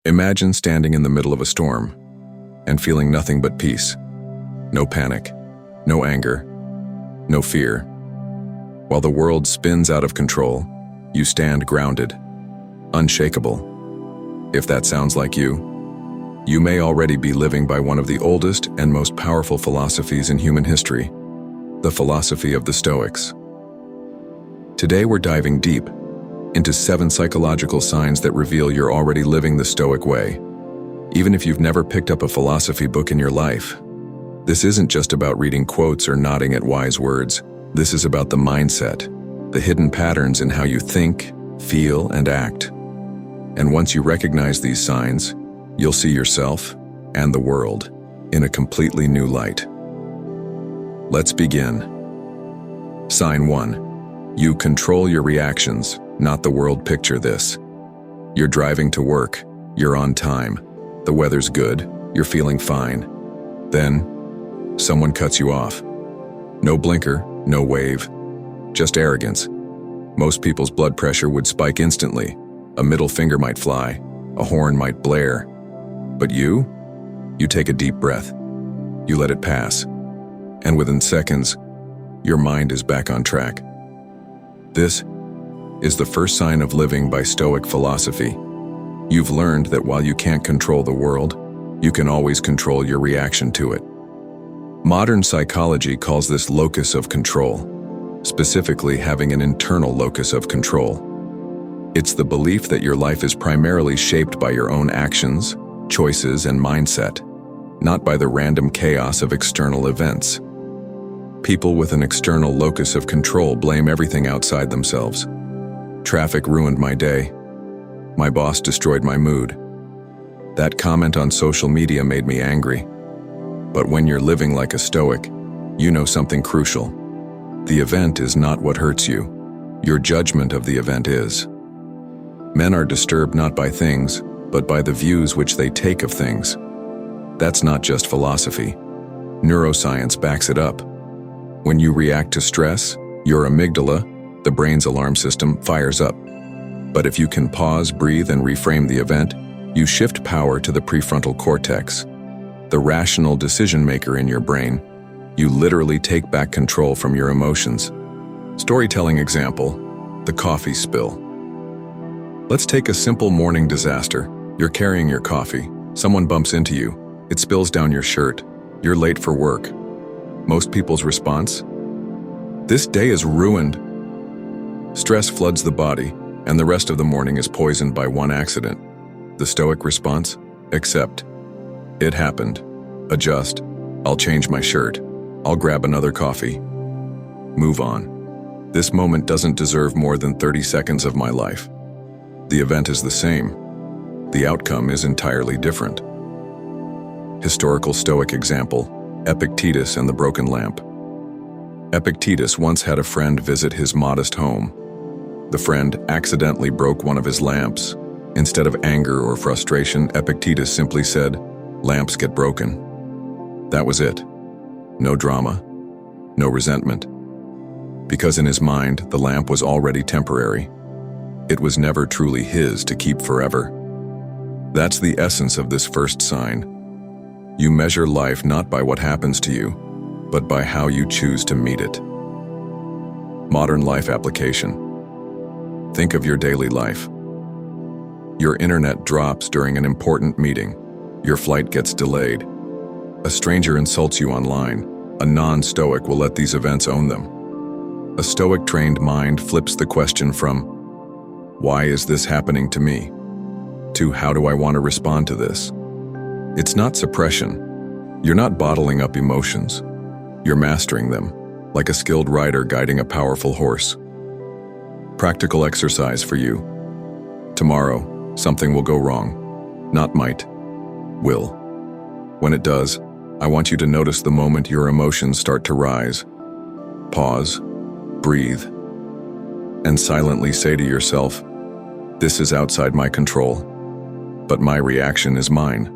Imagine standing in the middle of a storm and feeling nothing but peace. No panic, no anger, no fear. While the world spins out of control, you stand grounded, unshakable. If that sounds like you may already be living by one of the oldest and most powerful philosophies in human history, the philosophy of the Stoics. Today we're diving deep into 7 psychological signs that reveal you're already living the Stoic way. Even if you've never picked up a philosophy book in your life, this isn't just about reading quotes or nodding at wise words. This is about the mindset, the hidden patterns in how you think, feel, and act. And once you recognize these signs, you'll see yourself and the world in a completely new light. Let's begin. Sign 1. You control your reactions, not the world. Picture this. You're driving to work, you're on time, the weather's good, you're feeling fine. Then, someone cuts you off. No blinker, no wave, just arrogance. Most people's blood pressure would spike instantly. A middle finger might fly, a horn might blare. But you take a deep breath. You let it pass. And within seconds, your mind is back on track. This is the first sign of living by Stoic philosophy. You've learned that while you can't control the world, you can always control your reaction to it. Modern psychology calls this locus of control, specifically having an internal locus of control. It's the belief that your life is primarily shaped by your own actions, choices, and mindset, not by the random chaos of external events. People with an external locus of control blame everything outside themselves. Traffic ruined my day. My boss destroyed my mood. That comment on social media made me angry. But when you're living like a Stoic, you know something crucial. The event is not what hurts you. Your judgment of the event is. Men are disturbed not by things, but by the views which they take of things. That's not just philosophy. Neuroscience backs it up. When you react to stress, your amygdala, the brain's alarm system, fires up. But if you can pause, breathe, and reframe the event, you shift power to the prefrontal cortex, the rational decision maker in your brain. You literally take back control from your emotions. Storytelling example, the coffee spill. Let's take a simple morning disaster. You're carrying your coffee. Someone bumps into you. It spills down your shirt. You're late for work. Most people's response? This day is ruined. Stress floods the body, and the rest of the morning is poisoned by one accident. The Stoic response? Accept. It happened. Adjust. I'll change my shirt. I'll grab another coffee. Move on. This moment doesn't deserve more than 30 seconds of my life. The event is the same. The outcome is entirely different. Historical Stoic example, Epictetus and the broken lamp. Epictetus once had a friend visit his modest home. The friend accidentally broke one of his lamps. Instead of anger or frustration, Epictetus simply said, "Lamps get broken." That was it. No drama, no resentment. Because in his mind, the lamp was already temporary. It was never truly his to keep forever. That's the essence of this first sign. You measure life not by what happens to you, but by how you choose to meet it. Modern life application. Think of your daily life. Your internet drops during an important meeting. Your flight gets delayed. A stranger insults you online. A non-Stoic will let these events own them. A Stoic-trained mind flips the question from, "Why is this happening to me?" to "How do I want to respond to this?" It's not suppression. You're not bottling up emotions. You're mastering them, like a skilled rider guiding a powerful horse. Practical exercise for you. Tomorrow, something will go wrong. Not might. Will. When it does, I want you to notice the moment your emotions start to rise. Pause, breathe, and silently say to yourself, "This is outside my control, but my reaction is mine."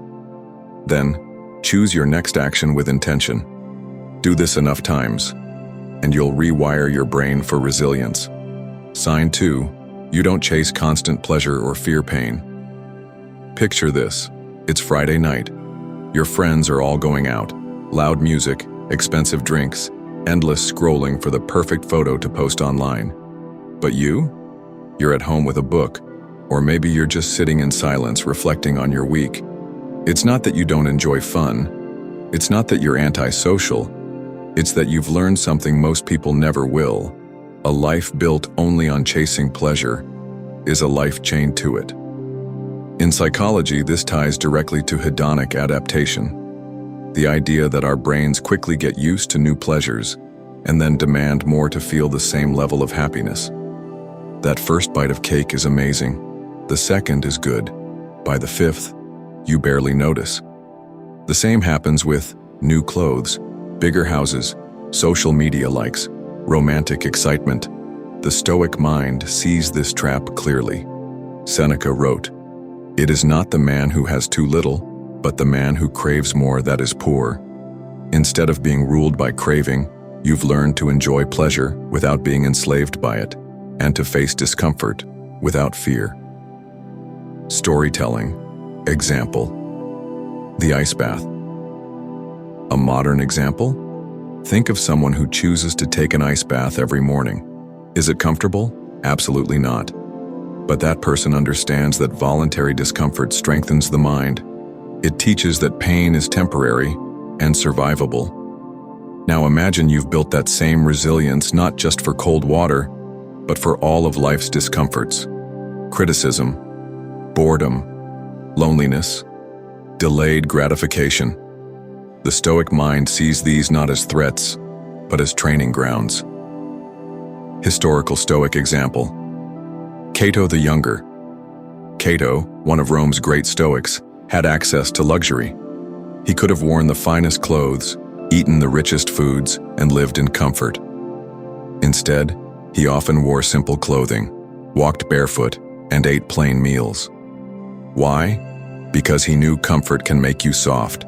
Then, choose your next action with intention. Do this enough times, and you'll rewire your brain for resilience. Sign 2, you don't chase constant pleasure or fear pain. Picture this. It's Friday night. Your friends are all going out. Loud music, expensive drinks, endless scrolling for the perfect photo to post online. But you're at home with a book, or maybe you're just sitting in silence reflecting on your week. It's not that you don't enjoy fun. It's not that you're antisocial. It's that you've learned something most people never will. A life built only on chasing pleasure is a life chained to it. In psychology, this ties directly to hedonic adaptation, the idea that our brains quickly get used to new pleasures and then demand more to feel the same level of happiness. That first bite of cake is amazing. The second is good. By the fifth, you barely notice. The same happens with new clothes, bigger houses, social media likes, romantic excitement. The Stoic mind sees this trap clearly. Seneca wrote, "It is not the man who has too little, but the man who craves more that is poor." Instead of being ruled by craving, you've learned to enjoy pleasure without being enslaved by it, and to face discomfort without fear. Storytelling. Example. The ice bath. A modern example? Think of someone who chooses to take an ice bath every morning. Is it comfortable? Absolutely not. But that person understands that voluntary discomfort strengthens the mind. It teaches that pain is temporary and survivable. Now imagine you've built that same resilience not just for cold water, but for all of life's discomforts. Criticism, boredom, loneliness, delayed gratification. The Stoic mind sees these not as threats, but as training grounds. Historical Stoic example. Cato the Younger. Cato, one of Rome's great Stoics, had access to luxury. He could have worn the finest clothes, eaten the richest foods, and lived in comfort. Instead, he often wore simple clothing, walked barefoot, and ate plain meals. Why? Because he knew comfort can make you soft,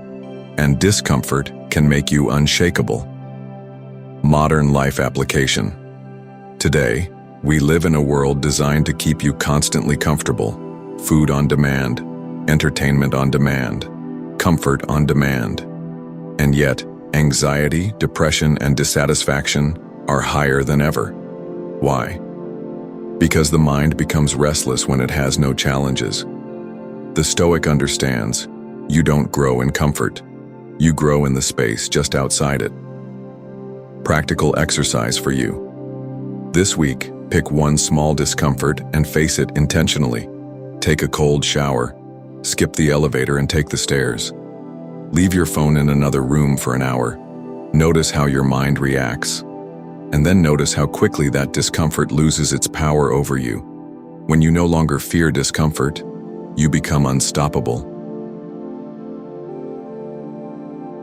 and discomfort can make you unshakable. Modern life application. Today, we live in a world designed to keep you constantly comfortable. Food on demand, entertainment on demand, comfort on demand. And yet, anxiety, depression, and dissatisfaction are higher than ever. Why? Because the mind becomes restless when it has no challenges. The Stoic understands, you don't grow in comfort. You grow in the space just outside it. Practical exercise for you. This week, pick one small discomfort and face it intentionally. Take a cold shower, skip the elevator and take the stairs. Leave your phone in another room for an hour. Notice how your mind reacts. And then notice how quickly that discomfort loses its power over you. When you no longer fear discomfort, you become unstoppable.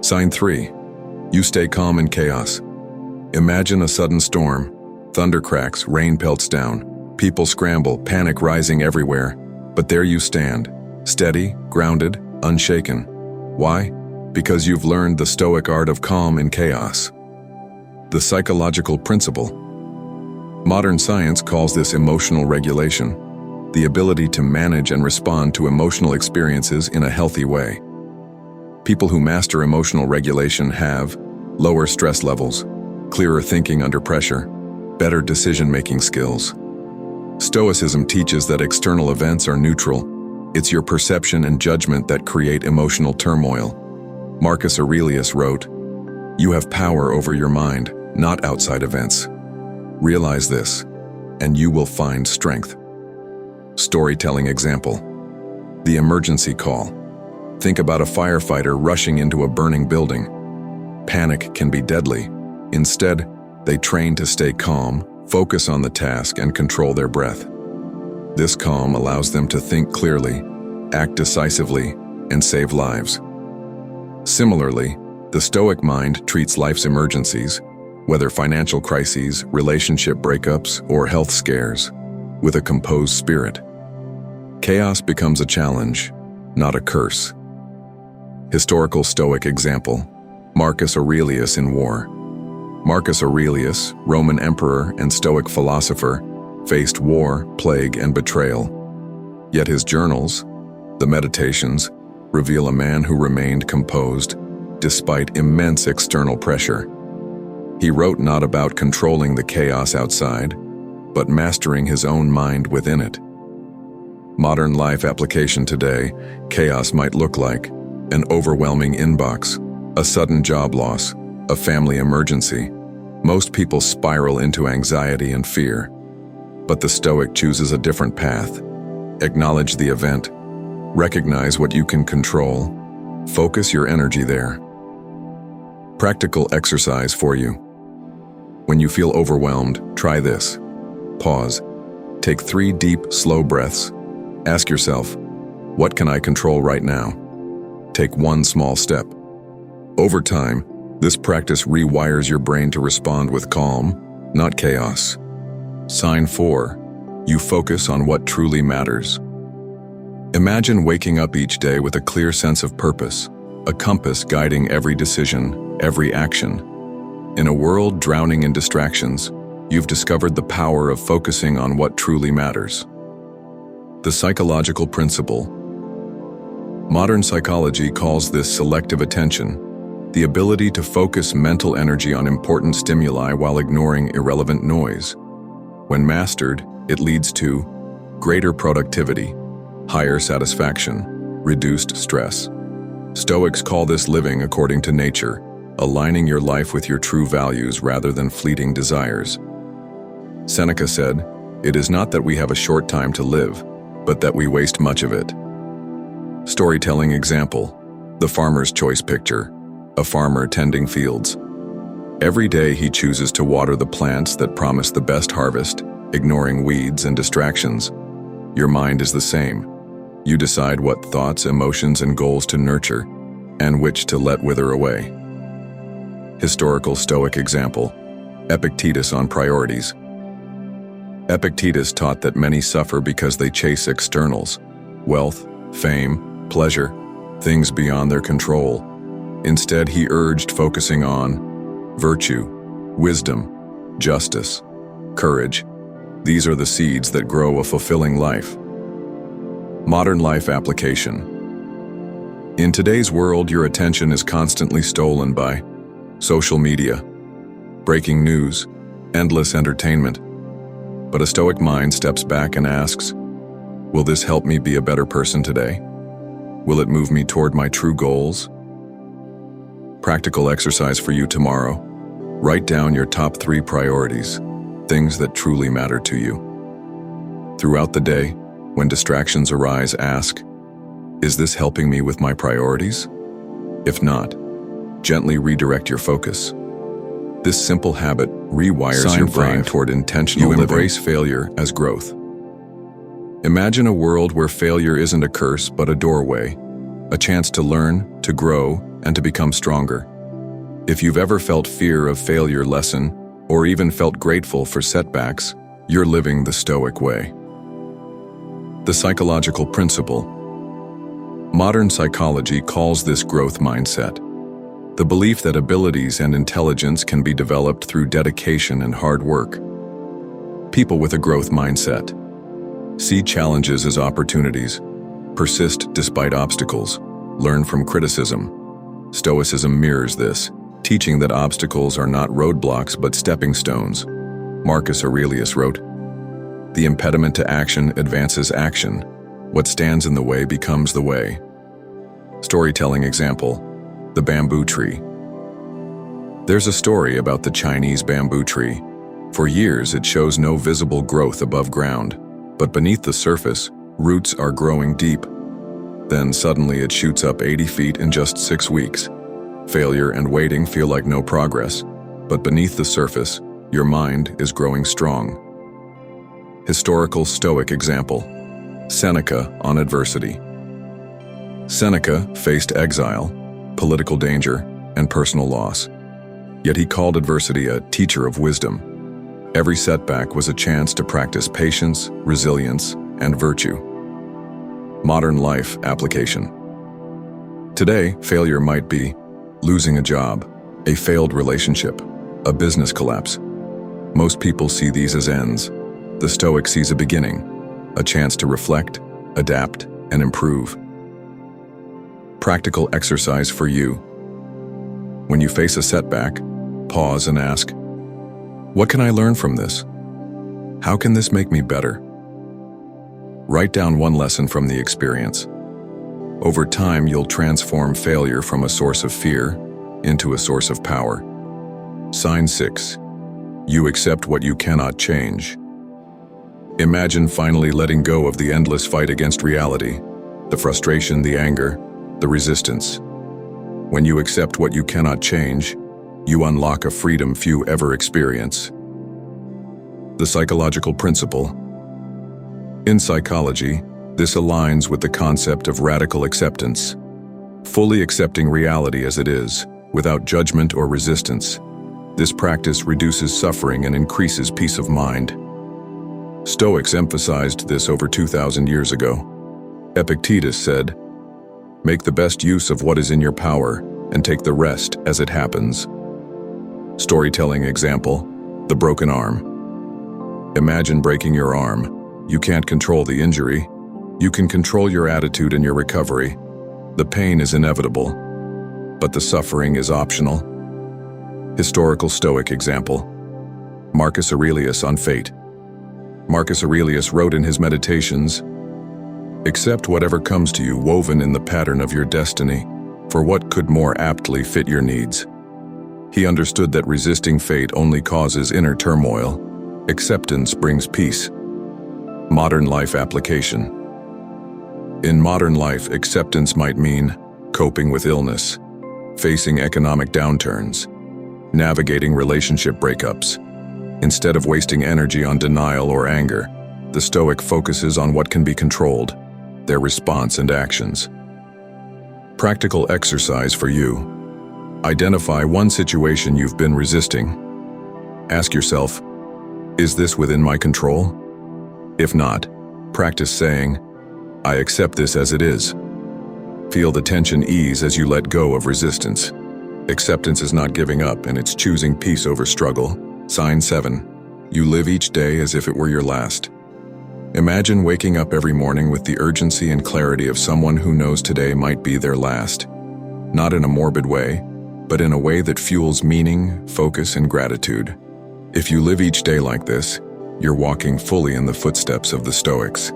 Sign 3. You stay calm in chaos. Imagine a sudden storm. Thunder cracks, rain pelts down. People scramble, panic rising everywhere. But there you stand, steady, grounded, unshaken. Why? Because you've learned the Stoic art of calm in chaos. The psychological principle. Modern science calls this emotional regulation, the ability to manage and respond to emotional experiences in a healthy way. People who master emotional regulation have lower stress levels, clearer thinking under pressure, better decision-making skills. Stoicism teaches that external events are neutral. It's your perception and judgment that create emotional turmoil. Marcus Aurelius wrote, "You have power over your mind, not outside events. Realize this, and you will find strength." Storytelling example. The emergency call. Think about a firefighter rushing into a burning building. Panic can be deadly. Instead, they train to stay calm, focus on the task, and control their breath. This calm allows them to think clearly, act decisively, and save lives. Similarly, the Stoic mind treats life's emergencies, whether financial crises, relationship breakups, or health scares, with a composed spirit. Chaos becomes a challenge, not a curse. Historical Stoic example. Marcus Aurelius in war. Marcus Aurelius, Roman emperor and Stoic philosopher, faced war, plague, and betrayal. Yet his journals, The Meditations reveal a man who remained composed despite immense external pressure. He wrote not about controlling the chaos outside, but mastering his own mind within it. Modern life application today, chaos might look like an overwhelming inbox, a sudden job loss, a family emergency. Most people spiral into anxiety and fear. But the Stoic chooses a different path. Acknowledge the event. Recognize what you can control. Focus your energy there. Practical exercise for you. When you feel overwhelmed, try this. Pause. Take 3 deep, slow breaths. Ask yourself, what can I control right now? Take 1 small step. Over time, this practice rewires your brain to respond with calm, not chaos. Sign 4. You focus on what truly matters. Imagine waking up each day with a clear sense of purpose, a compass guiding every decision, every action. In a world drowning in distractions, you've discovered the power of focusing on what truly matters. The psychological principle. Modern psychology calls this selective attention, the ability to focus mental energy on important stimuli while ignoring irrelevant noise. When mastered, it leads to greater productivity, higher satisfaction, reduced stress. Stoics call this living according to nature, aligning your life with your true values rather than fleeting desires. Seneca said, "It is not that we have a short time to live, but that we waste much of it." Storytelling example, the farmer's choice picture, a farmer tending fields. Every day he chooses to water the plants that promise the best harvest, ignoring weeds and distractions. Your mind is the same. You decide what thoughts, emotions, and goals to nurture, and which to let wither away. Historical Stoic example, Epictetus on priorities. Epictetus taught that many suffer because they chase externals, wealth, fame, pleasure, things beyond their control. Instead, he urged focusing on virtue, wisdom, justice, courage. These are the seeds that grow a fulfilling life. Modern life application. In today's world, your attention is constantly stolen by social media, breaking news, endless entertainment. But a Stoic mind steps back and asks, will this help me be a better person today? Will it move me toward my true goals? Practical exercise for you tomorrow. Write down your top 3 priorities, things that truly matter to you. Throughout the day, when distractions arise, ask, is this helping me with my priorities? If not, gently redirect your focus. This simple habit rewires your brain toward intentional living. You embrace failure as growth. Imagine a world where failure isn't a curse but a doorway, a chance to learn, to grow, and to become stronger. If you've ever felt fear of failure lessen, or even felt grateful for setbacks, you're living the Stoic way. The psychological principle. Modern psychology calls this growth mindset, the belief that abilities and intelligence can be developed through dedication and hard work. People with a growth mindset see challenges as opportunities, persist despite obstacles, learn from criticism. Stoicism mirrors this, teaching that obstacles are not roadblocks but stepping stones. Marcus Aurelius wrote, "The impediment to action advances action. What stands in the way becomes the way." Storytelling example, the bamboo tree. There's a story about the Chinese bamboo tree. For years, it shows no visible growth above ground, but beneath the surface, roots are growing deep. Then suddenly it shoots up 80 feet in just 6 weeks. Failure and waiting feel like no progress, but beneath the surface, your mind is growing strong. Historical Stoic example, Seneca on adversity. Seneca faced exile, political danger, and personal loss. Yet he called adversity a teacher of wisdom. Every setback was a chance to practice patience, resilience, and virtue. Modern life application. Today, failure might be losing a job, a failed relationship, a business collapse. Most people see these as ends. The Stoic sees a beginning, a chance to reflect, adapt, and improve. Practical exercise for you. When you face a setback, pause and ask, what can I learn from this? How can this make me better? Write down one lesson from the experience. Over time, you'll transform failure from a source of fear into a source of power. Sign 6. You accept what you cannot change. Imagine finally letting go of the endless fight against reality, the frustration, the anger, the resistance. When you accept what you cannot change, you unlock a freedom few ever experience. The psychological principle. In psychology, this aligns with the concept of radical acceptance, fully accepting reality as it is, without judgment or resistance. This practice reduces suffering and increases peace of mind. Stoics emphasized this over 2,000 years ago. Epictetus said, "Make the best use of what is in your power, and take the rest as it happens." Storytelling example, the broken arm. Imagine breaking your arm. You can't control the injury. You can control your attitude and your recovery. The pain is inevitable, but the suffering is optional. Historical Stoic example, Marcus Aurelius on fate. Marcus Aurelius wrote in his Meditations, "Accept whatever comes to you woven in the pattern of your destiny, for what could more aptly fit your needs?" He understood that resisting fate only causes inner turmoil. Acceptance brings peace. Modern life application. In modern life, acceptance might mean coping with illness, facing economic downturns, navigating relationship breakups. Instead of wasting energy on denial or anger, the Stoic focuses on what can be controlled, their response and actions. Practical exercise for you. Identify one situation you've been resisting. Ask yourself, is this within my control? If not, practice saying, I accept this as it is. Feel the tension ease as you let go of resistance. Acceptance is not giving up, and it's choosing peace over struggle. Sign 7. You live each day as if it were your last. Imagine waking up every morning with the urgency and clarity of someone who knows today might be their last. Not in a morbid way, but in a way that fuels meaning, focus, and gratitude. If you live each day like this, you're walking fully in the footsteps of the Stoics.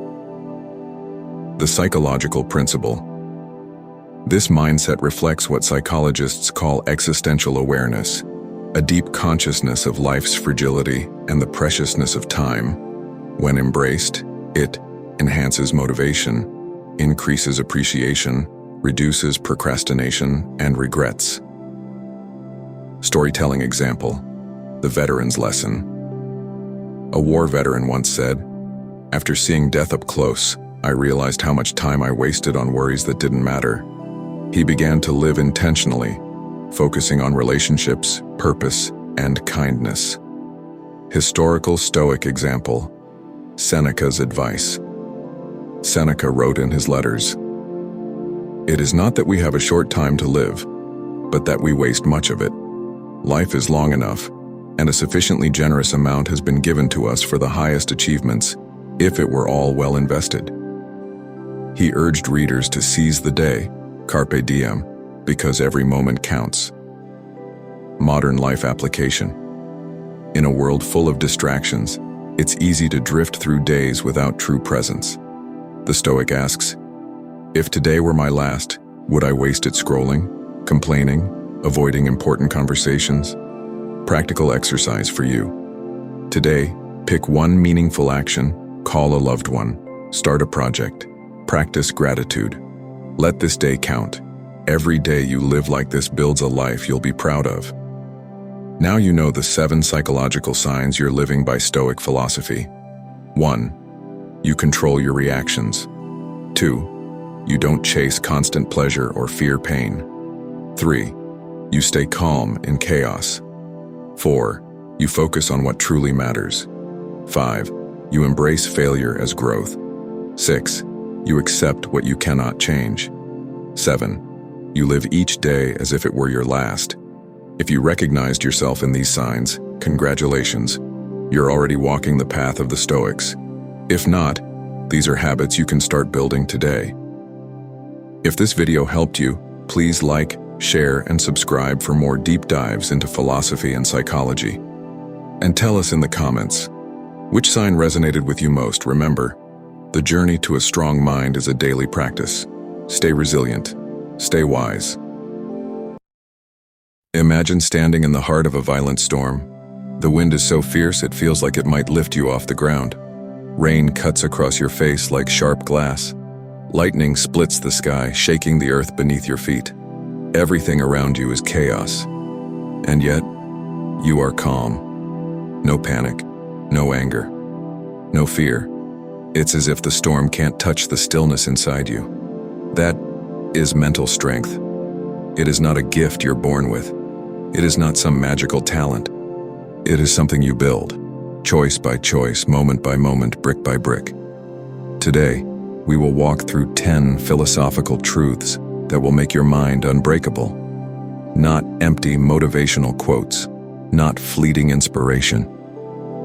The psychological principle. This mindset reflects what psychologists call existential awareness, a deep consciousness of life's fragility and the preciousness of time. When embraced, it enhances motivation, increases appreciation, reduces procrastination and regrets. Storytelling example, the veteran's lesson. A war veteran once said, "After seeing death up close, I realized how much time I wasted on worries that didn't matter." He began to live intentionally, focusing on relationships, purpose, and kindness. Historical Stoic example, Seneca's advice. Seneca wrote in his letters, "It is not that we have a short time to live, but that we waste much of it. Life is long enough, and a sufficiently generous amount has been given to us for the highest achievements, if it were all well invested." He urged readers to seize the day, carpe diem, because every moment counts. Modern life application. In a world full of distractions, it's easy to drift through days without true presence. The Stoic asks, if today were my last, would I waste it scrolling, complaining, avoiding important conversations? Practical exercise for you. Today, pick one meaningful action, call a loved one, start a project, practice gratitude. Let this day count. Every day you live like this builds a life you'll be proud of. Now you know the 7 psychological signs you're living by Stoic philosophy. 1. You control your reactions. 2. You don't chase constant pleasure or fear pain. 3. You stay calm in chaos. 4. You focus on what truly matters. 5. You embrace failure as growth. 6. You accept what you cannot change. 7. You live each day as if it were your last. If you recognized yourself in these signs, congratulations. You're already walking the path of the Stoics. If not, these are habits you can start building today. If this video helped you, Please like, share, and subscribe for more deep dives into philosophy and psychology. And tell us in the comments, which sign resonated with you most? Remember, the journey to a strong mind is a daily practice. Stay resilient. Stay wise. Imagine standing in the heart of a violent storm. The wind is so fierce it feels like it might lift you off the ground. Rain cuts across your face like sharp glass. Lightning splits the sky, shaking the earth beneath your feet. Everything around you is chaos. And yet, you are calm. No panic, no anger, no fear. It's as if the storm can't touch the stillness inside you. That is mental strength. It is not a gift you're born with. It is not some magical talent. It is something you build, choice by choice, moment by moment, brick by brick. Today, we will walk through 10 philosophical truths that will make your mind unbreakable. Not empty motivational quotes, not fleeting inspiration,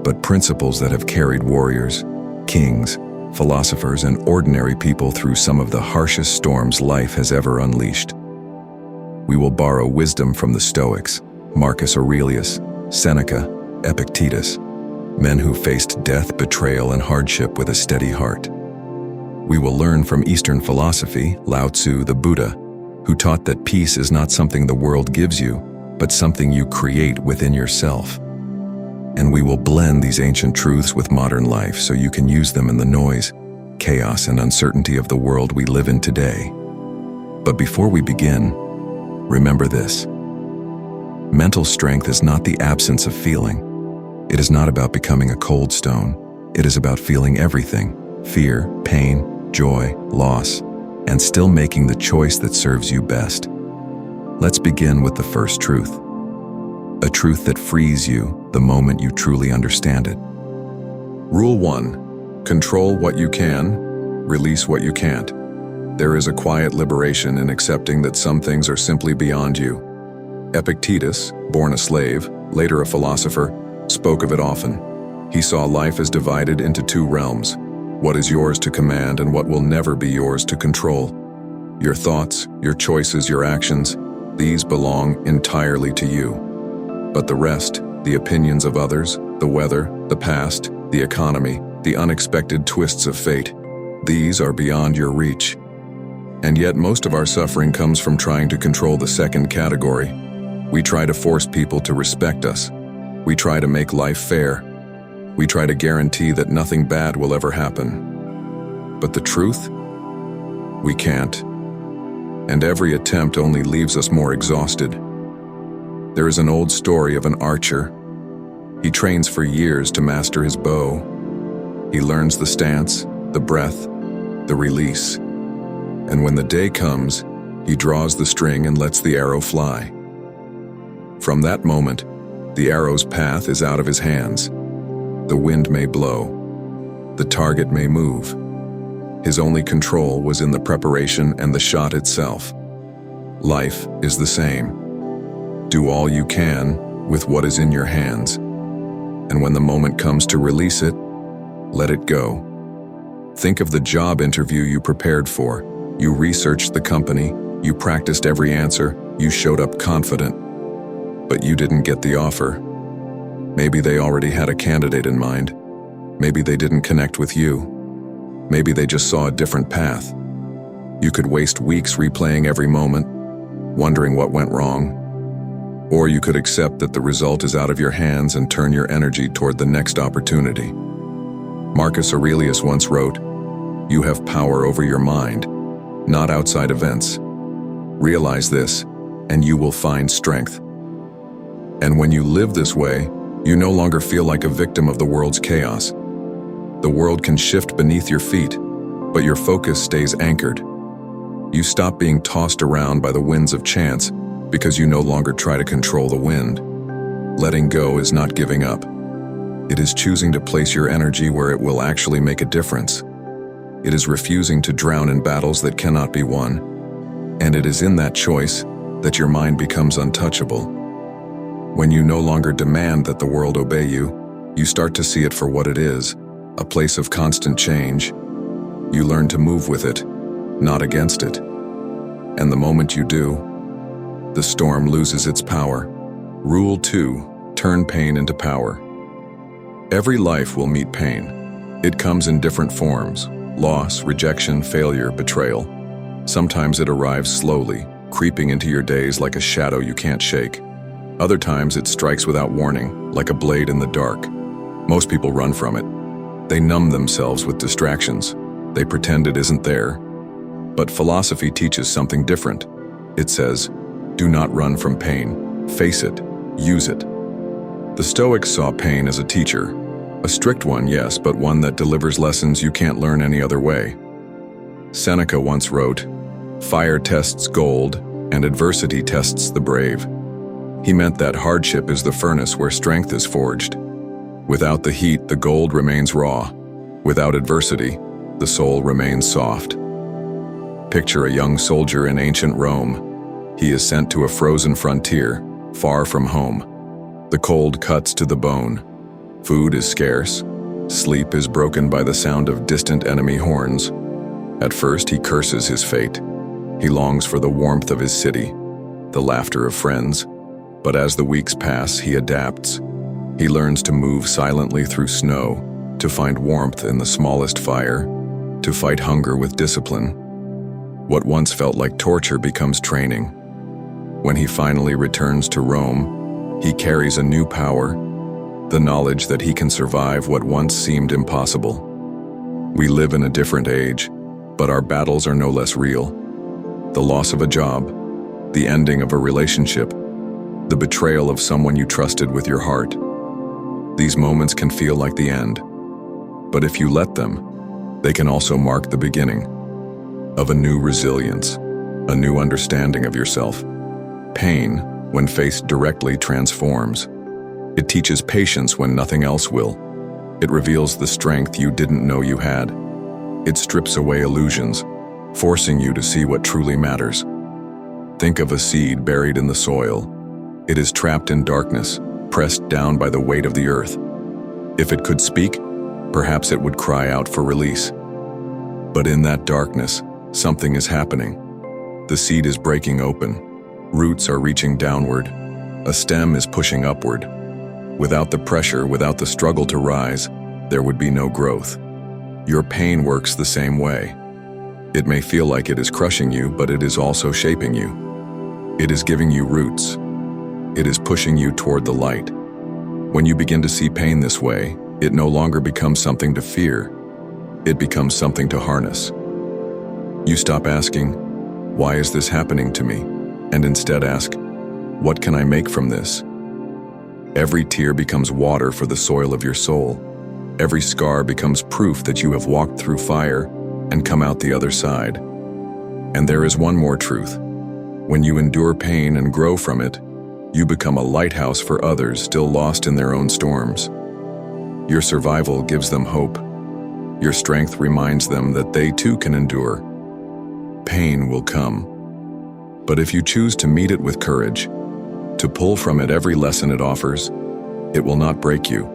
but principles that have carried warriors, kings, philosophers, and ordinary people through some of the harshest storms life has ever unleashed. We will borrow wisdom from the Stoics, Marcus Aurelius, Seneca, Epictetus, men who faced death, betrayal, and hardship with a steady heart. We will learn from Eastern philosophy, Lao Tzu, the Buddha, who taught that peace is not something the world gives you, but something you create within yourself. And we will blend these ancient truths with modern life so you can use them in the noise, chaos, and uncertainty of the world we live in today. But before we begin, remember this. Mental strength is not the absence of feeling. It is not about becoming a cold stone. It is about feeling everything: fear, pain, joy, loss, and still making the choice that serves you best. Let's begin with the first truth. A truth that frees you the moment you truly understand it. Rule 1. Control what you can, release what you can't. There is a quiet liberation in accepting that some things are simply beyond you. Epictetus, born a slave, later a philosopher, spoke of it often. He saw life as divided into two realms: what is yours to command and what will never be yours to control. Your thoughts, your choices, your actions, these belong entirely to you. But the rest, the opinions of others, the weather, the past, the economy, the unexpected twists of fate, these are beyond your reach. And yet most of our suffering comes from trying to control the second category. We try to force people to respect us. We try to make life fair. We try to guarantee that nothing bad will ever happen. But the truth? We can't. And every attempt only leaves us more exhausted. There is an old story of an archer. He trains for years to master his bow. He learns the stance, the breath, the release. And when the day comes, he draws the string and lets the arrow fly. From that moment, the arrow's path is out of his hands. The wind may blow. The target may move. His only control was in the preparation and the shot itself. Life is the same. Do all you can with what is in your hands. And when the moment comes to release it, let it go. Think of the job interview you prepared for. You researched the company, you practiced every answer, you showed up confident. But you didn't get the offer. Maybe they already had a candidate in mind. Maybe they didn't connect with you. Maybe they just saw a different path. You could waste weeks replaying every moment, wondering what went wrong. Or you could accept that the result is out of your hands and turn your energy toward the next opportunity. Marcus Aurelius once wrote, "You have power over your mind, not outside events. Realize this, and you will find strength." And when you live this way, you no longer feel like a victim of the world's chaos. The world can shift beneath your feet, but your focus stays anchored. You stop being tossed around by the winds of chance because you no longer try to control the wind. Letting go is not giving up. It is choosing to place your energy where it will actually make a difference. It is refusing to drown in battles that cannot be won. And it is in that choice that your mind becomes untouchable. When you no longer demand that the world obey you, you start to see it for what it is, a place of constant change. You learn to move with it, not against it. And the moment you do, the storm loses its power. Rule 2. Turn pain into power. Every life will meet pain. It comes in different forms: loss, rejection, failure, betrayal. Sometimes it arrives slowly, creeping into your days like a shadow you can't shake. Other times it strikes without warning, like a blade in the dark. Most people run from it. They numb themselves with distractions. They pretend it isn't there. But philosophy teaches something different. It says, do not run from pain. Face it. Use it. The Stoics saw pain as a teacher. A strict one, yes, but one that delivers lessons you can't learn any other way. Seneca once wrote, "Fire tests gold, and adversity tests the brave." He meant that hardship is the furnace where strength is forged. Without the heat, the gold remains raw. Without adversity, the soul remains soft. Picture a young soldier in ancient Rome. He is sent to a frozen frontier, far from home. The cold cuts to the bone. Food is scarce. Sleep is broken by the sound of distant enemy horns. At first, he curses his fate. He longs for the warmth of his city, the laughter of friends. But as the weeks pass, he adapts. He learns to move silently through snow, to find warmth in the smallest fire, to fight hunger with discipline. What once felt like torture becomes training. When he finally returns to Rome, he carries a new power, the knowledge that he can survive what once seemed impossible. We live in a different age, but our battles are no less real. The loss of a job, the ending of a relationship, the betrayal of someone you trusted with your heart. These moments can feel like the end, but if you let them, they can also mark the beginning of a new resilience, a new understanding of yourself. Pain, when faced directly, transforms. It teaches patience when nothing else will. It reveals the strength you didn't know you had. It strips away illusions, forcing you to see what truly matters. Think of a seed buried in the soil. It is trapped in darkness, pressed down by the weight of the earth. If it could speak, perhaps it would cry out for release. But in that darkness, something is happening. The seed is breaking open. Roots are reaching downward. A stem is pushing upward. Without the pressure, without the struggle to rise, there would be no growth. Your pain works the same way. It may feel like it is crushing you, but it is also shaping you. It is giving you roots. It is pushing you toward the light. When you begin to see pain this way, it no longer becomes something to fear. It becomes something to harness. You stop asking, "Why is this happening to me?" and instead ask, "What can I make from this?" Every tear becomes water for the soil of your soul. Every scar becomes proof that you have walked through fire and come out the other side. And there is one more truth. When you endure pain and grow from it, you become a lighthouse for others still lost in their own storms. Your survival gives them hope. Your strength reminds them that they too can endure. Pain will come. But if you choose to meet it with courage, to pull from it every lesson it offers, it will not break you.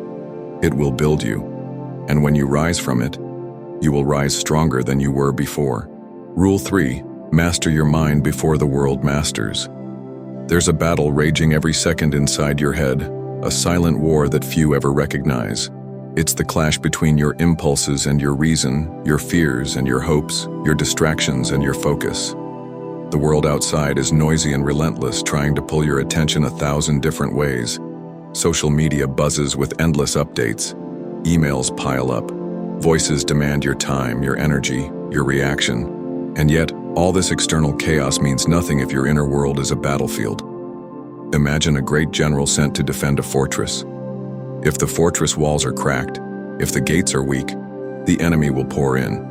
It will build you. And when you rise from it, you will rise stronger than you were before. Rule 3. Master your mind before the world masters. There's a battle raging every second inside your head, a silent war that few ever recognize. It's the clash between your impulses and your reason, your fears and your hopes, your distractions and your focus. The world outside is noisy and relentless, trying to pull your attention 1,000 different ways. Social media buzzes with endless updates. Emails pile up. Voices demand your time, your energy, your reaction. And yet, all this external chaos means nothing if your inner world is a battlefield. Imagine a great general sent to defend a fortress. If the fortress walls are cracked, if the gates are weak, the enemy will pour in,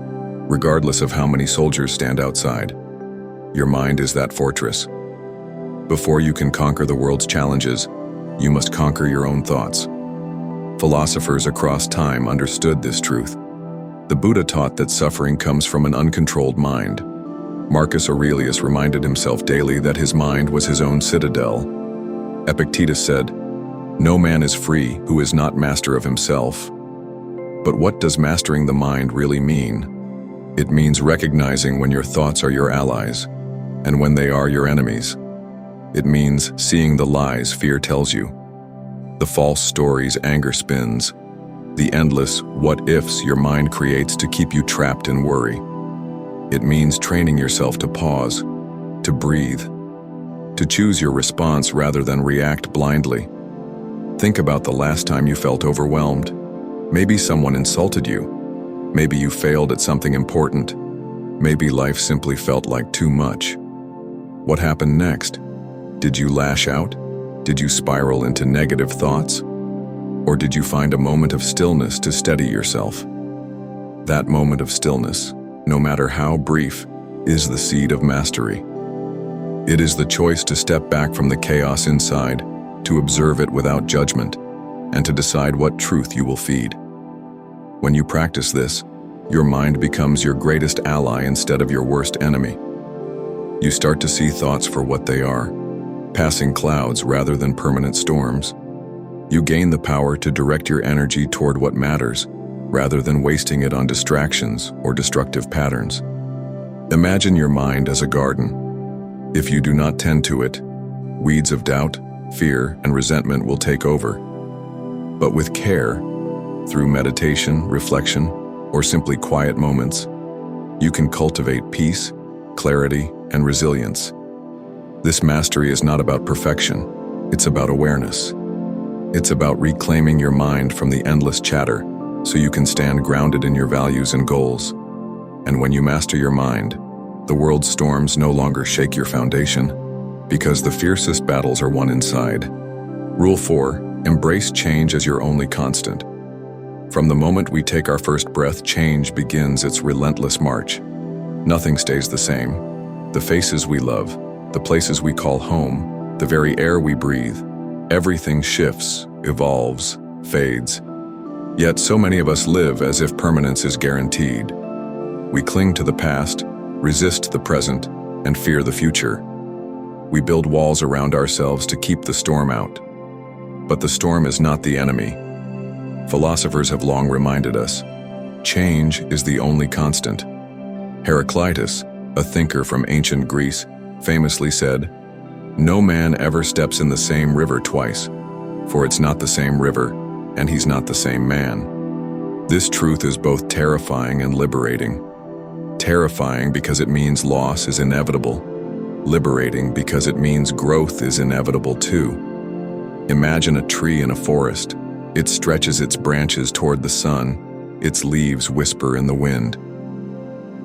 regardless of how many soldiers stand outside. Your mind is that fortress. Before you can conquer the world's challenges, you must conquer your own thoughts. Philosophers across time understood this truth. The Buddha taught that suffering comes from an uncontrolled mind. Marcus Aurelius reminded himself daily that his mind was his own citadel. Epictetus said, "No man is free who is not master of himself." But what does mastering the mind really mean? It means recognizing when your thoughts are your allies, and when they are your enemies. It means seeing the lies fear tells you, the false stories anger spins, the endless what-ifs your mind creates to keep you trapped in worry. It means training yourself to pause, to breathe, to choose your response rather than react blindly. Think about the last time you felt overwhelmed. Maybe someone insulted you. Maybe you failed at something important. Maybe life simply felt like too much. What happened next? Did you lash out? Did you spiral into negative thoughts? Or did you find a moment of stillness to steady yourself? That moment of stillness, no matter how brief, is the seed of mastery. It is the choice to step back from the chaos inside, to observe it without judgment, and to decide what truth you will feed. When you practice this, your mind becomes your greatest ally instead of your worst enemy. You start to see thoughts for what they are, passing clouds rather than permanent storms. You gain the power to direct your energy toward what matters, rather than wasting it on distractions or destructive patterns. Imagine your mind as a garden. If you do not tend to it, weeds of doubt, fear, and resentment will take over. But with care, through meditation, reflection, or simply quiet moments, you can cultivate peace, clarity, and resilience. This mastery is not about perfection, it's about awareness. It's about reclaiming your mind from the endless chatter so you can stand grounded in your values and goals. And when you master your mind, the world's storms no longer shake your foundation, because the fiercest battles are won inside. Rule 4, embrace change as your only constant. From the moment we take our first breath, change begins its relentless march. Nothing stays the same. The faces we love, the places we call home, the very air we breathe, everything shifts, evolves, fades. Yet so many of us live as if permanence is guaranteed. We cling to the past, resist the present, and fear the future. We build walls around ourselves to keep the storm out. But the storm is not the enemy. Philosophers have long reminded us, change is the only constant. Heraclitus, a thinker from ancient Greece, famously said, "No man ever steps in the same river twice, for it's not the same river, and he's not the same man." This truth is both terrifying and liberating. Terrifying because it means loss is inevitable. Liberating because it means growth is inevitable too. Imagine a tree in a forest. It stretches its branches toward the sun. Its leaves whisper in the wind.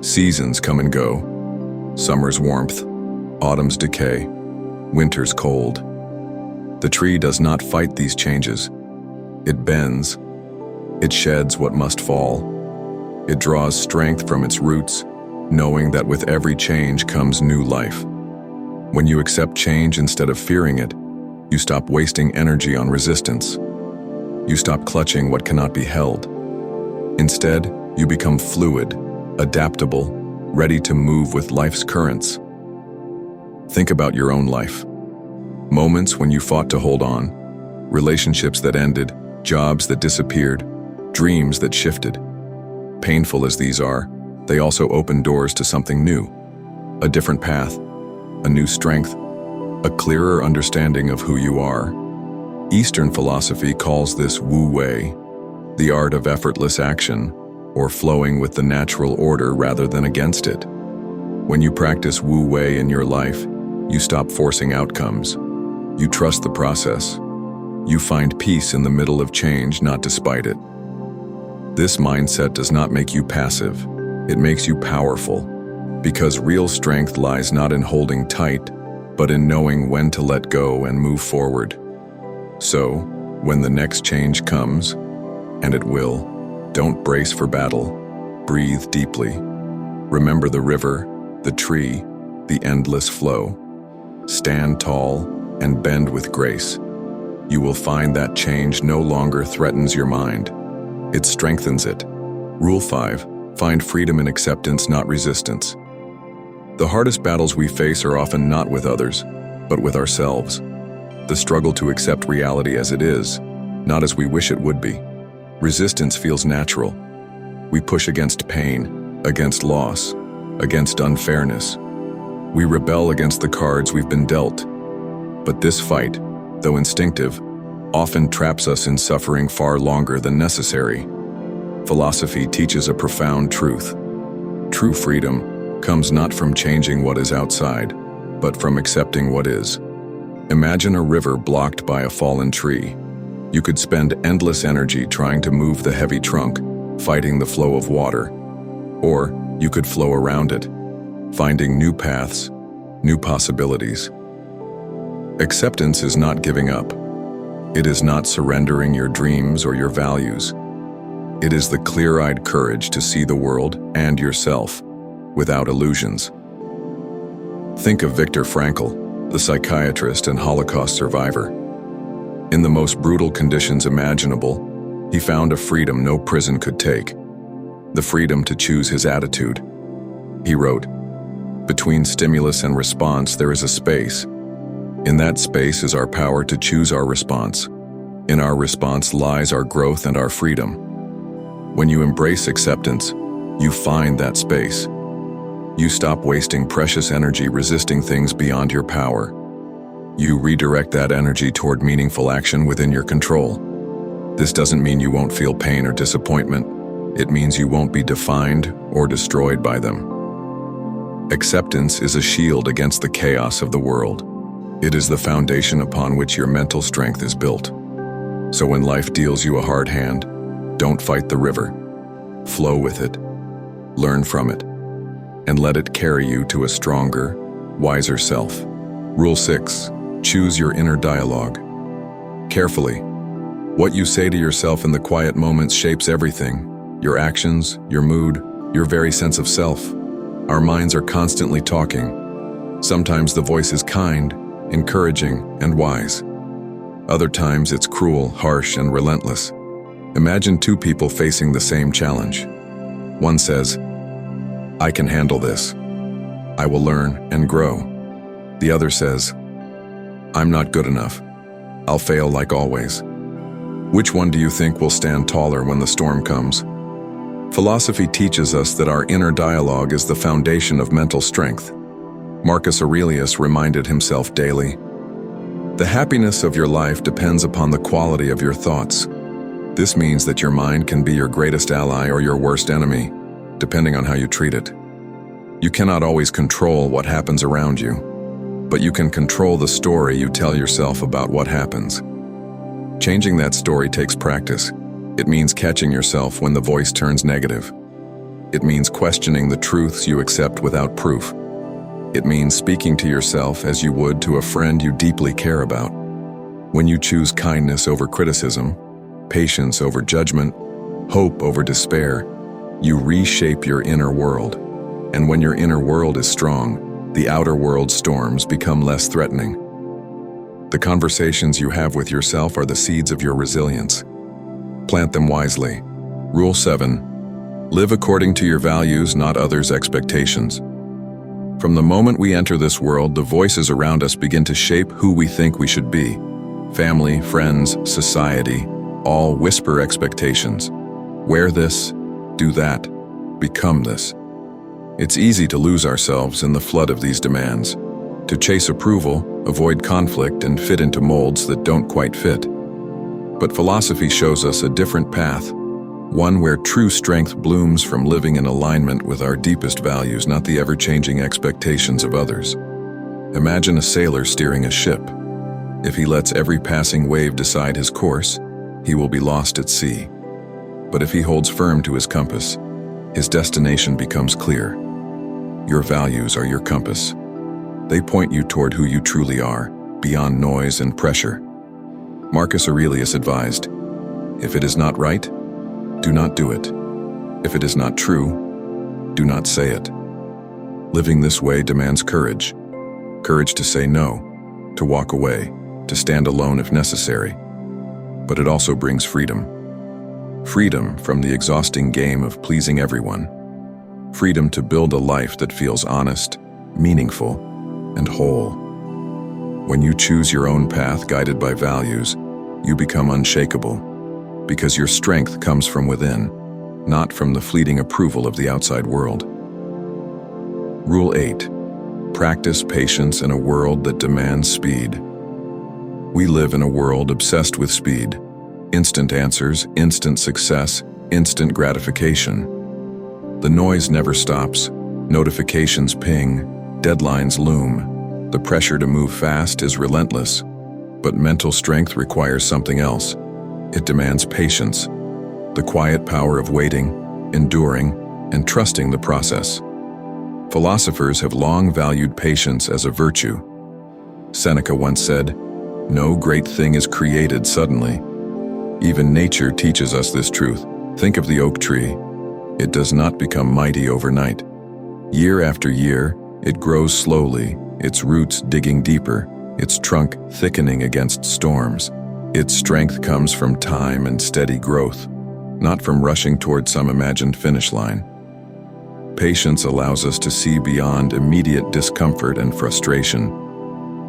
Seasons come and go. Summer's warmth, autumn's decay, winter's cold. The tree does not fight these changes. It bends. It sheds what must fall. It draws strength from its roots, knowing that with every change comes new life. When you accept change instead of fearing it, you stop wasting energy on resistance. You stop clutching what cannot be held. Instead, you become fluid, adaptable, ready to move with life's currents. Think about your own life. Moments when you fought to hold on, relationships that ended, jobs that disappeared, dreams that shifted. Painful as these are, they also open doors to something new, a different path, a new strength, a clearer understanding of who you are. Eastern philosophy calls this Wu Wei, the art of effortless action, or flowing with the natural order rather than against it. When you practice Wu Wei in your life, you stop forcing outcomes. You trust the process. You find peace in the middle of change, not despite it. This mindset does not make you passive. It makes you powerful, because real strength lies not in holding tight, but in knowing when to let go and move forward. So, when the next change comes, and it will, don't brace for battle. Breathe deeply. Remember the river, the tree, the endless flow. Stand tall and bend with grace. You will find that change no longer threatens your mind. It strengthens it. Rule 5, find freedom in acceptance, not resistance. The hardest battles we face are often not with others, but with ourselves. The struggle to accept reality as it is, not as we wish it would be. Resistance feels natural. We push against pain, against loss, against unfairness. We rebel against the cards we've been dealt. But this fight, though instinctive, often traps us in suffering far longer than necessary. Philosophy teaches a profound truth. True freedom comes not from changing what is outside, but from accepting what is. Imagine a river blocked by a fallen tree. You could spend endless energy trying to move the heavy trunk, fighting the flow of water. Or you could flow around it, finding new paths, new possibilities. Acceptance is not giving up. It is not surrendering your dreams or your values. It is the clear-eyed courage to see the world and yourself without illusions. Think of Viktor Frankl, the psychiatrist and Holocaust survivor. In the most brutal conditions imaginable, he found a freedom no prison could take, the freedom to choose his attitude. He wrote, "Between stimulus and response there is a space. In that space is our power to choose our response. In our response lies our growth and our freedom." When you embrace acceptance, you find that space. You stop wasting precious energy resisting things beyond your power. You redirect that energy toward meaningful action within your control. This doesn't mean you won't feel pain or disappointment. It means you won't be defined or destroyed by them. Acceptance is a shield against the chaos of the world. It is the foundation upon which your mental strength is built. So when life deals you a hard hand, don't fight the river. Flow with it, learn from it, and let it carry you to a stronger, wiser self. Rule 6. Choose your inner dialogue. Carefully. What you say to yourself in the quiet moments shapes everything. Your actions, your mood, your very sense of self. Our minds are constantly talking. Sometimes the voice is kind, encouraging, and wise. Other times it's cruel, harsh, and relentless. Imagine two people facing the same challenge. One says, "I can handle this. I will learn and grow." The other says, "I'm not good enough. I'll fail like always." Which one do you think will stand taller when the storm comes? Philosophy teaches us that our inner dialogue is the foundation of mental strength. Marcus Aurelius reminded himself daily, "The happiness of your life depends upon the quality of your thoughts." This means that your mind can be your greatest ally or your worst enemy, depending on how you treat it. You cannot always control what happens around you, but you can control the story you tell yourself about what happens. Changing that story takes practice. It means catching yourself when the voice turns negative. It means questioning the truths you accept without proof. It means speaking to yourself as you would to a friend you deeply care about. When you choose kindness over criticism, patience over judgment, hope over despair, you reshape your inner world. And when your inner world is strong, the outer world's storms become less threatening. The conversations you have with yourself are the seeds of your resilience. Plant them wisely. Rule 7. Live according to your values, not others' expectations. From the moment we enter this world, the voices around us begin to shape who we think we should be. Family, friends, society, all whisper expectations. Wear this, do that, become this. It's easy to lose ourselves in the flood of these demands, to chase approval, avoid conflict, and fit into molds that don't quite fit. But philosophy shows us a different path, one where true strength blooms from living in alignment with our deepest values, not the ever-changing expectations of others. Imagine a sailor steering a ship. If he lets every passing wave decide his course, he will be lost at sea. But if he holds firm to his compass, his destination becomes clear. Your values are your compass. They point you toward who you truly are, beyond noise and pressure. Marcus Aurelius advised, "If it is not right, do not do it. If it is not true, do not say it." Living this way demands courage. Courage to say no, to walk away, to stand alone if necessary. But it also brings freedom. Freedom from the exhausting game of pleasing everyone. Freedom to build a life that feels honest, meaningful, and whole. When you choose your own path guided by values, you become unshakable, because your strength comes from within, not from the fleeting approval of the outside world. Rule 8. Practice patience in a world that demands speed. We live in a world obsessed with speed. Instant answers, instant success, instant gratification. The noise never stops. Notifications ping, deadlines loom. The pressure to move fast is relentless. But mental strength requires something else. It demands patience, the quiet power of waiting, enduring, and trusting the process. Philosophers have long valued patience as a virtue. Seneca once said, "No great thing is created suddenly." Even nature teaches us this truth. Think of the oak tree. It does not become mighty overnight. Year after year, it grows slowly, its roots digging deeper, its trunk thickening against storms. Its strength comes from time and steady growth, not from rushing toward some imagined finish line. Patience allows us to see beyond immediate discomfort and frustration.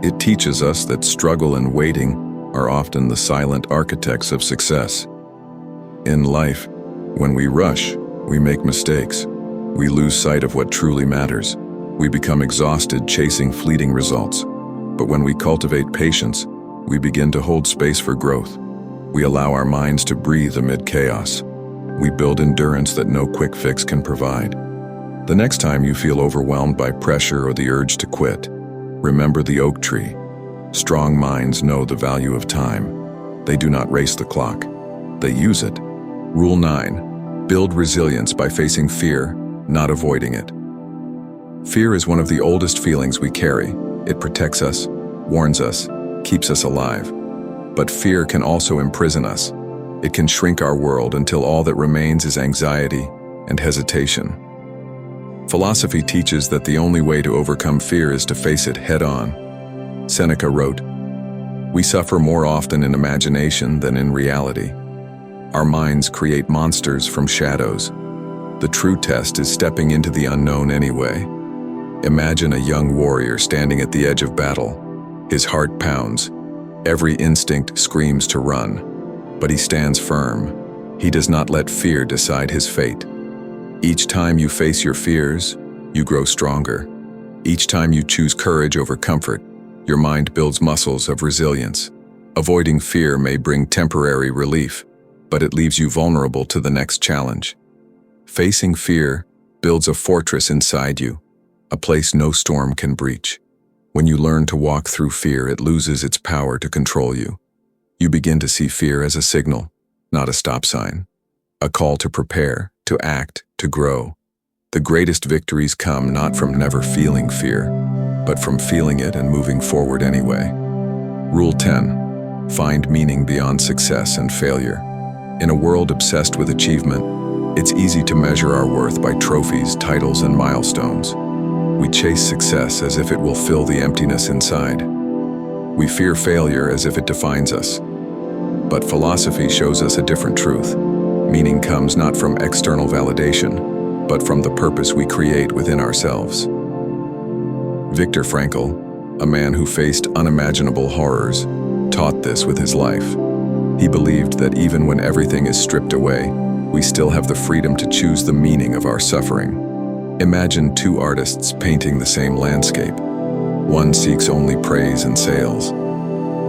It teaches us that struggle and waiting are often the silent architects of success. In life, when we rush, we make mistakes. We lose sight of what truly matters. We become exhausted chasing fleeting results. But when we cultivate patience, we begin to hold space for growth. We allow our minds to breathe amid chaos. We build endurance that no quick fix can provide. The next time you feel overwhelmed by pressure or the urge to quit, remember the oak tree. Strong minds know the value of time. They do not race the clock. They use it. Rule 9. Build resilience by facing fear, not avoiding it. Fear is one of the oldest feelings we carry. It protects us, warns us, keeps us alive. But fear can also imprison us. It can shrink our world until all that remains is anxiety and hesitation. Philosophy teaches that the only way to overcome fear is to face it head-on. Seneca wrote, "We suffer more often in imagination than in reality. Our minds create monsters from shadows. The true test is stepping into the unknown anyway." Imagine a young warrior standing at the edge of battle. His heart pounds. Every instinct screams to run. But he stands firm. He does not let fear decide his fate. Each time you face your fears, you grow stronger. Each time you choose courage over comfort, your mind builds muscles of resilience. Avoiding fear may bring temporary relief, but it leaves you vulnerable to the next challenge. Facing fear builds a fortress inside you, a place no storm can breach. When you learn to walk through fear, it loses its power to control you. You begin to see fear as a signal, not a stop sign. A call to prepare, to act, to grow. The greatest victories come not from never feeling fear, but from feeling it and moving forward anyway. Rule 10. Find meaning beyond success and failure. In a world obsessed with achievement, it's easy to measure our worth by trophies, titles, and milestones. We chase success as if it will fill the emptiness inside. We fear failure as if it defines us. But philosophy shows us a different truth. Meaning comes not from external validation, but from the purpose we create within ourselves. Viktor Frankl, a man who faced unimaginable horrors, taught this with his life. He believed that even when everything is stripped away, we still have the freedom to choose the meaning of our suffering. Imagine two artists painting the same landscape. One seeks only praise and sales.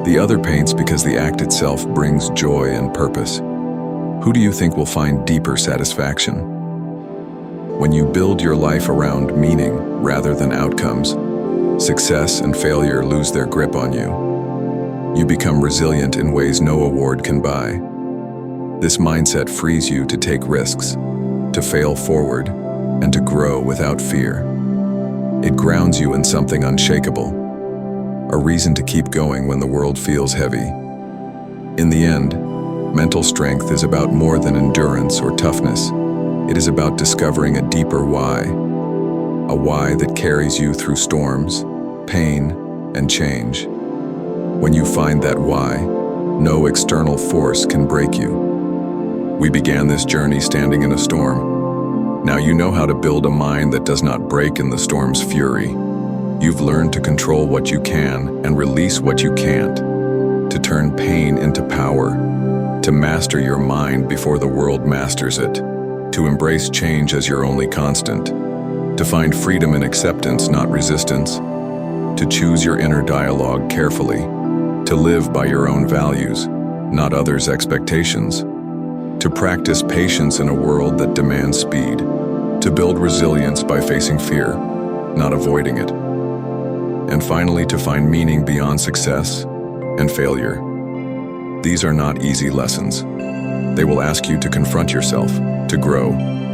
The other paints because the act itself brings joy and purpose. Who do you think will find deeper satisfaction? When you build your life around meaning rather than outcomes, success and failure lose their grip on you. You become resilient in ways no award can buy. This mindset frees you to take risks, to fail forward, and to grow without fear. It grounds you in something unshakable, a reason to keep going when the world feels heavy. In the end, mental strength is about more than endurance or toughness. It is about discovering a deeper why, a why that carries you through storms, pain, and change. When you find that why, no external force can break you. We began this journey standing in a storm. Now you know how to build a mind that does not break in the storm's fury. You've learned to control what you can and release what you can't, to turn pain into power, to master your mind before the world masters it, to embrace change as your only constant. To find freedom in acceptance, not resistance. To choose your inner dialogue carefully. To live by your own values, not others' expectations. To practice patience in a world that demands speed. To build resilience by facing fear, not avoiding it. And finally, to find meaning beyond success and failure. These are not easy lessons. They will ask you to confront yourself, to grow,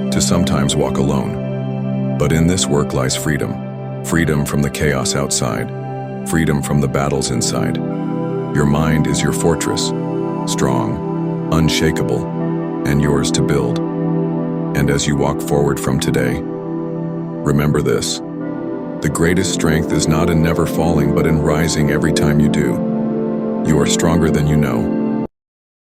to sometimes walk alone. But in this work lies freedom. Freedom from the chaos outside. Freedom from the battles inside. Your mind is your fortress, strong, unshakable, and yours to build. And as you walk forward from today, remember this: the greatest strength is not in never falling, but in rising every time you do. You are stronger than you know.